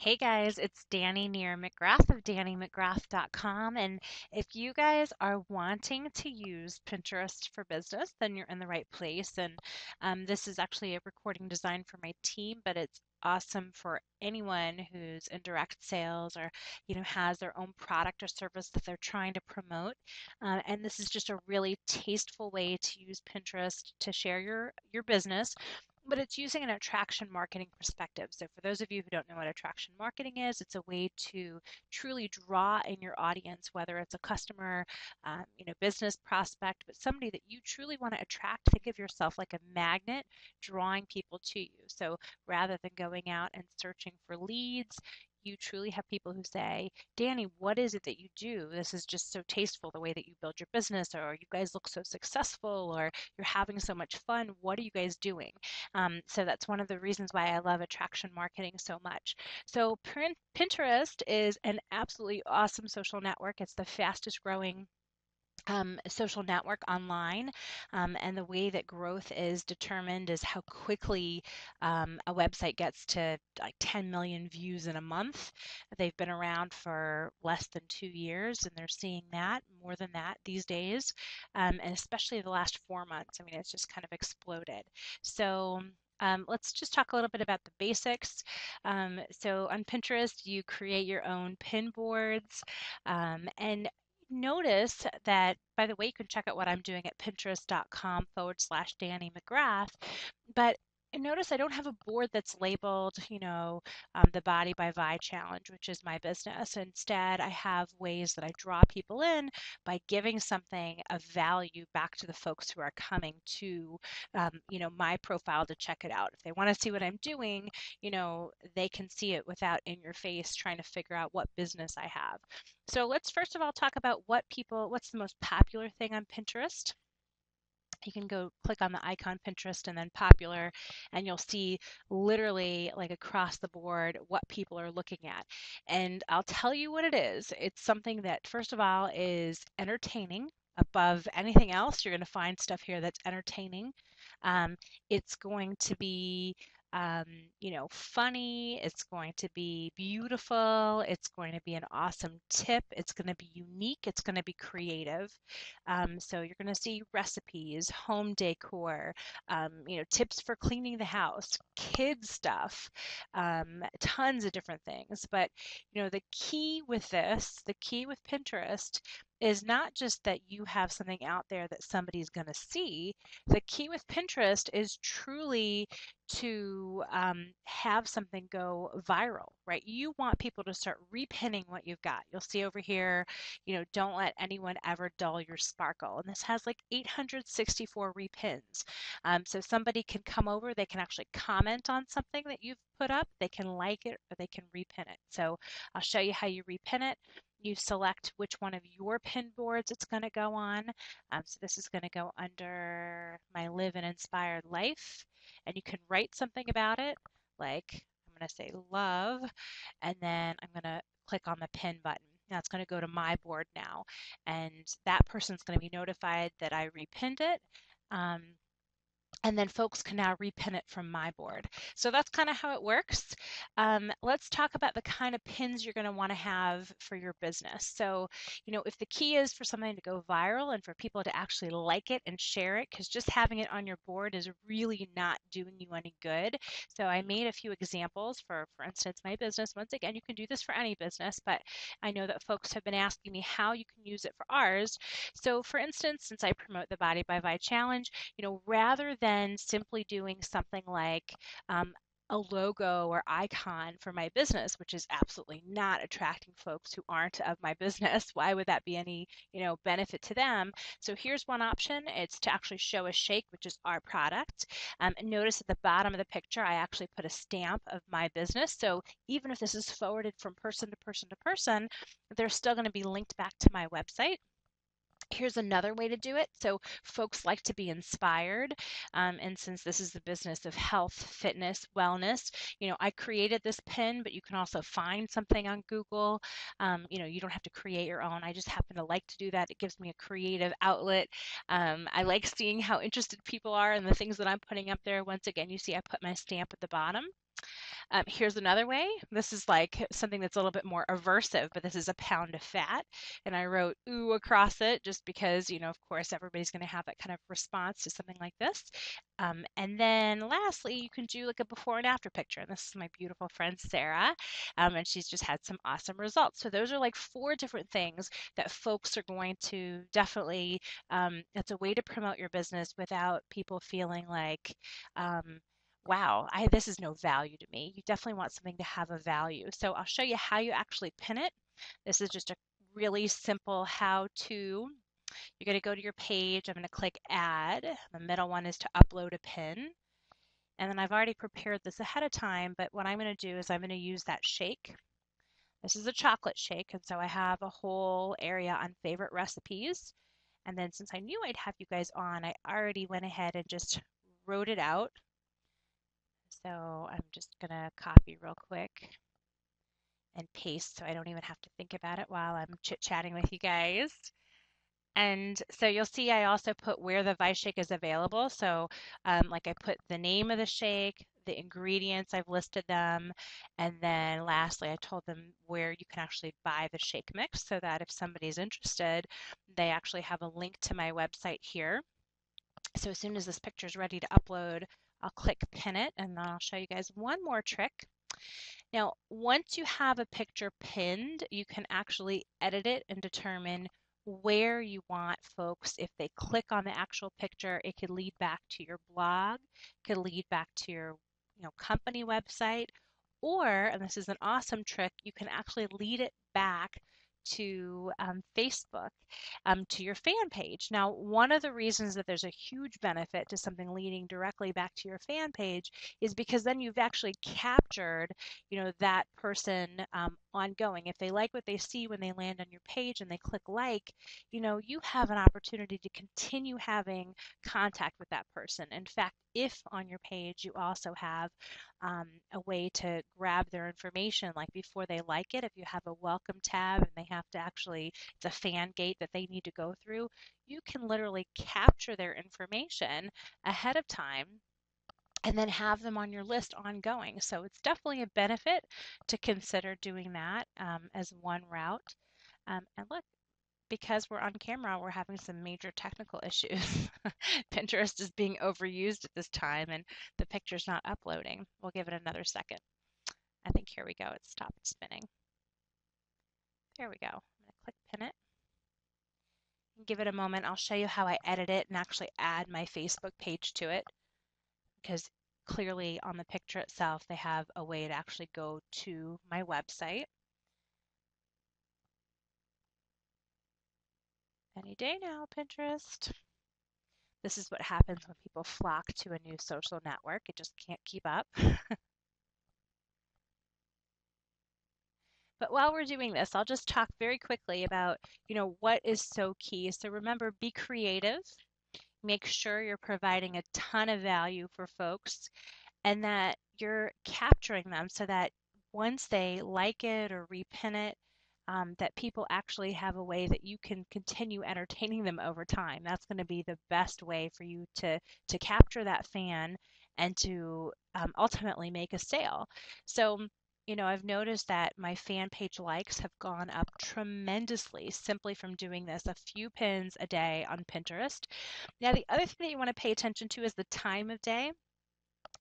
Hey guys, it's Dani Nir-McGrath of DaniMcGrath.com. And if you guys are wanting to use Pinterest for business, then you're in the right place. And this is actually a recording designed for my team, but it's awesome for anyone who's in direct sales or has their own product or service that they're trying to promote. And this is just a really tasteful way to use Pinterest to share your business, but it's using an attraction marketing perspective. So for those of you who don't know what attraction marketing is, it's a way to truly draw in your audience, whether it's a customer, business prospect, but somebody that you truly want to attract. Think of yourself like a magnet drawing people to you. So rather than going out and searching for leads, you truly have people who say, Dani, what is it that you do? This is just so tasteful, the way that you build your business, or you guys look so successful, or you're having so much fun. What are you guys doing? So that's one of the reasons why I love attraction marketing so much. So Pinterest is an absolutely awesome social network. It's the fastest growing social network online. And the way that growth is determined is how quickly a website gets to like 10 million views in a month. They've been around for less than 2 years, and they're seeing that more than that these days. And especially the last 4 months, I mean, it's just kind of exploded. So let's just talk a little bit about the basics. So on Pinterest, you create your own pin boards, and notice that, by the way, you can check out what I'm doing at pinterest.com/Dani McGrath. But notice I don't have a board that's labeled, the Body by Vi Challenge, which is my business. Instead, I have ways that I draw people in by giving something of value back to the folks who are coming to, my profile to check it out. If they want to see what I'm doing, they can see it without in your face trying to figure out what business I have. So let's first of all talk about what's the most popular thing on Pinterest. You can go click on the icon Pinterest and then popular, and you'll see literally like across the board what people are looking at. And I'll tell you what it is. It's something that, first of all, is entertaining. Above anything else, you're going to find stuff here that's entertaining. Um, it's going to be um, funny. It's going to be beautiful. It's going to be an awesome tip. It's going to be unique. It's going to be creative. So you're going to see recipes, home decor, tips for cleaning the house, kids stuff, tons of different things. But the key with the key with Pinterest is not just that you have something out there that somebody's going to see. The key with Pinterest is truly to have something go viral, right? You want people to start repinning what you've got. You'll see over here, don't let anyone ever dull your sparkle. And this has like 864 repins. So somebody can come over, they can actually comment on something that you've put up, they can like it, or they can repin it. So I'll show you how you repin it. You select which one of your pin boards it's going to go on. So this is going to go under my Live an Inspired Life. And you can write something about it, like I'm going to say love, and then I'm going to click on the pin button. Now it's going to go to my board now, and that person's going to be notified that I repinned it. Um, and then folks can now repin it from my board. So that's kind of how it works. Let's talk about the kind of pins you're going to want to have for your business. So, if the key is for something to go viral and for people to actually like it and share it, because just having it on your board is really not doing you any good. So I made a few examples for instance, my business. Once again, you can do this for any business, but I know that folks have been asking me how you can use it for ours. So for instance, since I promote the Body by Vi Challenge, rather than simply doing something like a logo or icon for my business, which is absolutely not attracting folks who aren't of my business. Why would that be any, benefit to them? So here's one option. It's to actually show a shake, which is our product. Notice at the bottom of the picture, I actually put a stamp of my business. So even if this is forwarded from person to person to person, they're still going to be linked back to my website. Here's another way to do it. So folks like to be inspired. And since this is the business of health, fitness, wellness, I created this pin, but you can also find something on Google. You don't have to create your own. I just happen to like to do that. It gives me a creative outlet. I like seeing how interested people are in the things that I'm putting up there. Once again, you see I put my stamp at the bottom. Here's another way. This is like something that's a little bit more aversive, but this is a pound of fat. And I wrote ooh across it just because, of course, everybody's going to have that kind of response to something like this. And then lastly, you can do like a before and after picture. And this is my beautiful friend Sarah, and she's just had some awesome results. So those are like 4 different things that folks are going to definitely, it's a way to promote your business without people feeling like, wow, this is no value to me. You definitely want something to have a value. So I'll show you how you actually pin it. This is just a really simple how to. You're going to go to your page. I'm going to click add. The middle one is to upload a pin. And then I've already prepared this ahead of time, but what I'm going to do is I'm going to use that shake. This is a chocolate shake, and so I have a whole area on favorite recipes. And then since I knew I'd have you guys on, I already went ahead and just wrote it out. So I'm just going to copy real quick and paste so I don't even have to think about it while I'm chit-chatting with you guys. And so you'll see I also put where the Vice Shake is available. So like I put the name of the shake, the ingredients, I've listed them. And then lastly, I told them where you can actually buy the shake mix so that if somebody's interested, they actually have a link to my website here. So as soon as this picture is ready to upload, I'll click pin it, and then I'll show you guys one more trick. Now, once you have a picture pinned, you can actually edit it and determine where you want folks. If they click on the actual picture, it could lead back to your blog, could lead back to your company website, or, and this is an awesome trick, you can actually lead it back to Facebook, to your fan page. Now, one of the reasons that there's a huge benefit to something leading directly back to your fan page is because then you've actually captured, that person ongoing. If they like what they see when they land on your page and they click like, you have an opportunity to continue having contact with that person. In fact, if on your page you also have a way to grab their information, like before they like it, if you have a welcome tab and they have to actually, it's a fan gate that they need to go through, you can literally capture their information ahead of time and then have them on your list ongoing. So it's definitely a benefit to consider doing that as one route. And look, because we're on camera, we're having some major technical issues. Pinterest is being overused at this time and the picture's not uploading. We'll give it another second. I think here we go. It stopped spinning. There we go. I'm going to click pin it. Give it a moment. I'll show you how I edit it and actually add my Facebook page to it, because clearly on the picture itself, they have a way to actually go to my website. Any day now, Pinterest. This is what happens when people flock to a new social network. It just can't keep up. But while we're doing this, I'll just talk very quickly about, what is so key. So remember, be creative. Make sure you're providing a ton of value for folks and that you're capturing them so that once they like it or repin it, that people actually have a way that you can continue entertaining them over time. That's going to be the best way for you to capture that fan and to ultimately make a sale. So, I've noticed that my fan page likes have gone up tremendously simply from doing this, a few pins a day on Pinterest. Now, the other thing that you want to pay attention to is the time of day.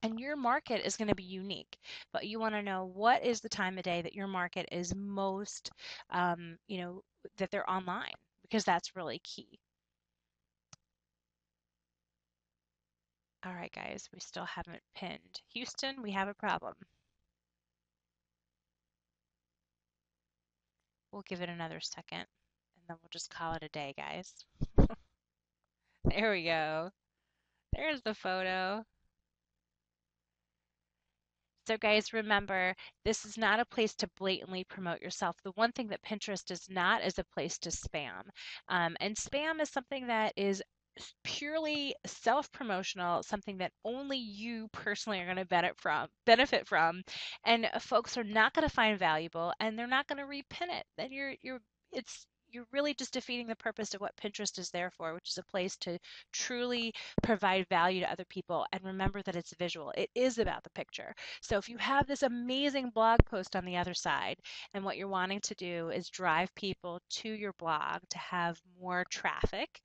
And your market is going to be unique, but you want to know what is the time of day that your market is most, that they're online, because that's really key. All right, guys, we still haven't pinned. Houston, we have a problem. We'll give it another second, and then we'll just call it a day, guys. There we go. There's the photo. So guys, remember, this is not a place to blatantly promote yourself. The one thing that Pinterest is not is a place to spam. And spam is something that is purely self-promotional, something that only you personally are going to benefit from, and folks are not going to find valuable, and they're not going to repin it. Then it's you're really just defeating the purpose of what Pinterest is there for, which is a place to truly provide value to other people. And remember that it's visual. It is about the picture. So if you have this amazing blog post on the other side, and what you're wanting to do is drive people to your blog to have more traffic,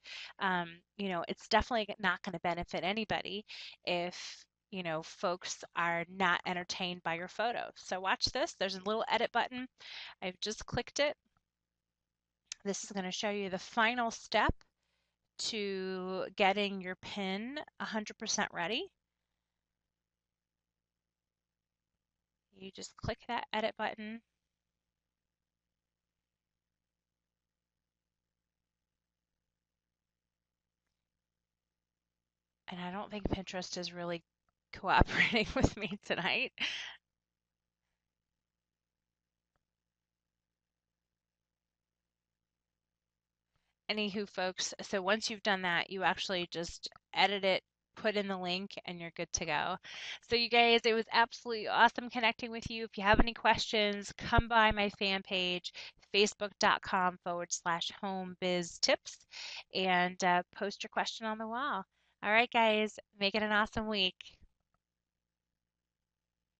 it's definitely not going to benefit anybody if folks are not entertained by your photo. So watch this. There's a little edit button. I've just clicked it. This is going to show you the final step to getting your pin 100% ready. You just click that edit button. And I don't think Pinterest is really cooperating with me tonight. Anywho, folks, so once you've done that, you actually just edit it, put in the link, and you're good to go. So, you guys, it was absolutely awesome connecting with you. If you have any questions, come by my fan page, facebook.com/home biz tips, and post your question on the wall. All right, guys, make it an awesome week.